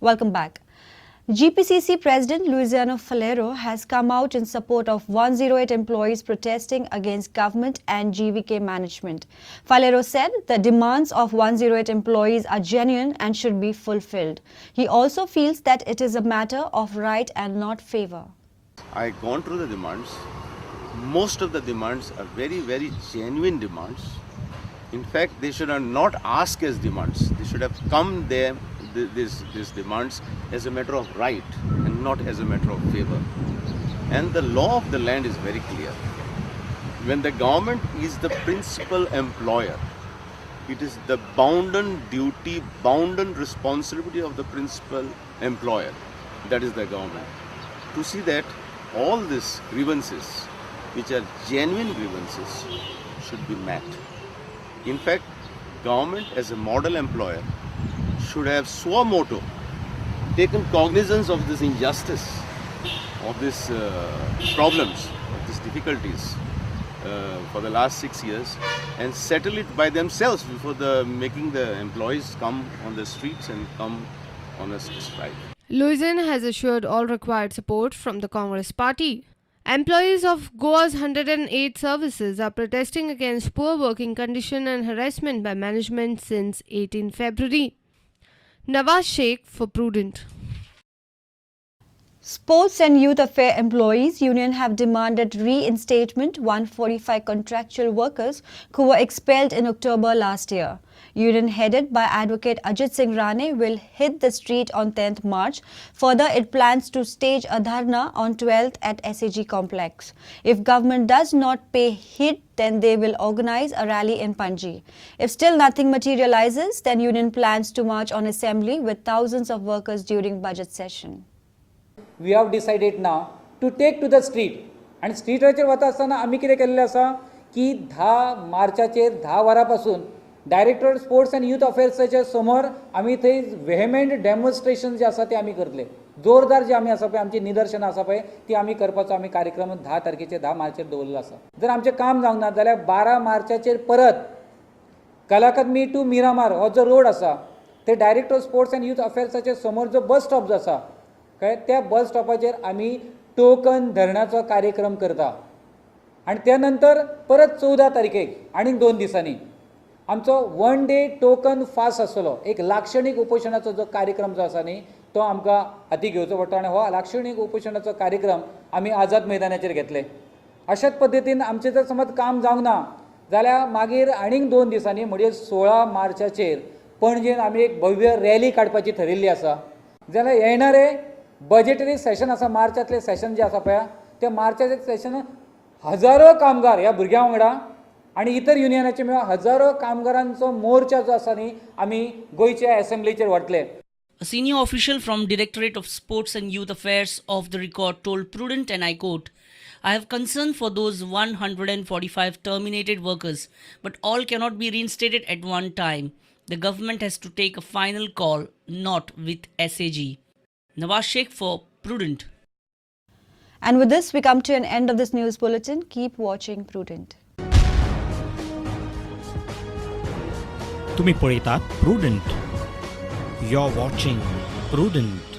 Welcome back. GPCC President Luciano Falero has come out in support of 108 employees protesting against government and GVK management. Falero said the demands of 108 employees are genuine and should be fulfilled. He also feels that it is a matter of right and not favor. I've gone through the demands. Most of the demands are very, very genuine demands. In fact, they should have not asked as demands. They should have come there, these demands, as a matter of right and not as a matter of favor. And the law of the land is very clear. When the government is the principal employer, it is the bounden duty, bounden responsibility of the principal employer, that is the government, to see that all these grievances, which are genuine grievances, should be met. In fact, government as a model employer should have suo motu taken cognizance of this injustice, of these problems, of these difficulties for the last 6 years and settle it by themselves before making the employees come on the streets and come on a strike. Luciano has assured all required support from the Congress party. Employees of Goa's 108 services are protesting against poor working condition and harassment by management since 18 February. Nawaz Sheikh for Prudent. Sports and Youth Affairs Employees Union have demanded reinstatement 145 contractual workers who were expelled in October last year. Union headed by Advocate Ajit Singh Rane will hit the street on 10th March. Further, it plans to stage a dharna on 12th at SAG complex. If government does not pay heed, then they will organize a rally in Panji. If still nothing materializes, then union plans to march on assembly with thousands of workers during budget session. We have decided now to take to the street. And streetवरचेर वता आसतना आमी कितें केल्लें आसा की 10 मार्चाचेर 10 वरांपासून director sports and youth अफेर्साच्या समोर आमी थंय वेहेमेंट डेमॉन्स्ट्रेशन जे आसा ते आमी करतले. जोरदार जे आमी आसा पळय आमची निदर्शनां आसा पळय ती आमी करपाचो आमी कार्यक्रम 10 तारखेचेर 10 मार्चेर दवरलेलो आसा. जर आमचें काम जावंक ना जाल्यार 12 मार्चाचेर परत कलाकदमी टू मिरामार हो जो रोड आसा ते डायरेक्टर स्पोर्ट्स एंड यूथ अफेर्साच्या समोर जो बस स्टॉप जो आसा काय त्या बस स्टॉपाचेर आमी टोकन धरणाचो कार्यक्रम करता. आनी त्या नंतर परत 14 तारखेक आनीक 2 दिसांनी आमचो 1 डे टोकन फास्ट आसतलो. एक लाक्षणीक उपोशणाचो जो कार्यक्रम जो आसा न्ही तो आमकां हाती घेवचो पडटा आनी हो लाक्षणीक उपोशणाचो कार्यक्रम आमी आझाद मैदानाचेर घेतले. अशाच पद्दतीन आमचें जर समज काम जावंक ना जाल्यार मागीर आनीक 2 दिसांनी म्हणजे 16 मार्चाचेर पणजेन आमी एक भव्य रॅली काडपाची ठरिल्ली आसा. जाल्यार येणारे बजेटरी सेशन आसा मार्चांतलें सेशन जें आसा पळय त्या मार्चाचें सेशन हजारो कामगार ह्या भुरग्यां वांगडा आनी इतर युनियनाचे मेळून हजारो कामगारांचो मोर्चा जो आसा न्ही आमी गोंयच्या असेंब्लीचेर व्हरतले. A senior official from Directorate of Sports and Youth Affairs of the Record told Prudent, and I quote, "I have concern for those 145 terminated workers, but all cannot be reinstated at one time. The government has to take a final call, not with SAG." Nawaz Sheikh for Prudent. And with this, we come to an end of this news bulletin. Keep watching Prudent. तुम्ही पळयतात prudent. You're watching Prudent.